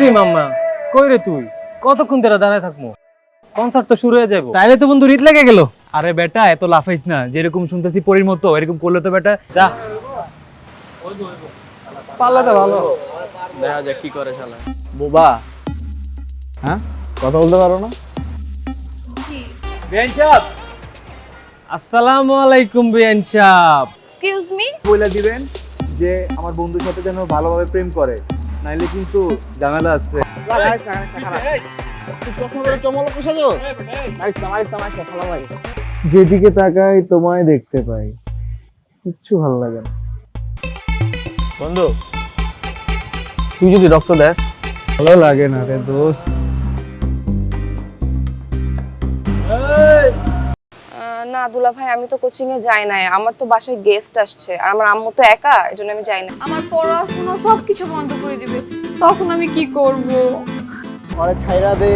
রে মাম্মা, কই রে তুই? কতক্ষণ ধরে দাঁড়ায় থাকবো? কনসার্ট তো শুরু হয়ে যাবো। তাইলে তো বন্ধু রিত লেগে গেল। আরে বেটা এত লাফাইস না, যেরকম শুনতেছি পরীর মতো এরকম করলে তো বেটা যা পারলে তো ভালো। দেখা যাক কি করে শালা। বোবা, হ্যাঁ কথা বলতে পারো না? বিয়ান সাহেব, আসসালামু আলাইকুম বিয়ান সাহেব। এক্সকিউজ মি, বলে দিবেন যে আমার বন্ধুর সাথে যেন ভালোভাবে প্রেম করে, নাইলে কিন্তু ঝামেলা আছে। যেদিকে তাকাই তোমায় দেখতে পাই, কিচ্ছু ভালো লাগে না। বন্ধু, তুই যদি রক্ত দেস ভালো লাগে না রে দোস্ত। না দুলা ভাই, আমি তো কোচিং এ যাই নাই। আমার তো বাসায় গেস্ট আসছে আর আমার আম্মু তো একা, এজন্য আমি যাই না। আমার পড়াশোনা সবকিছু বন্ধ করে দিবে, তখন আমি কি করব? আরে ছাইরা দে।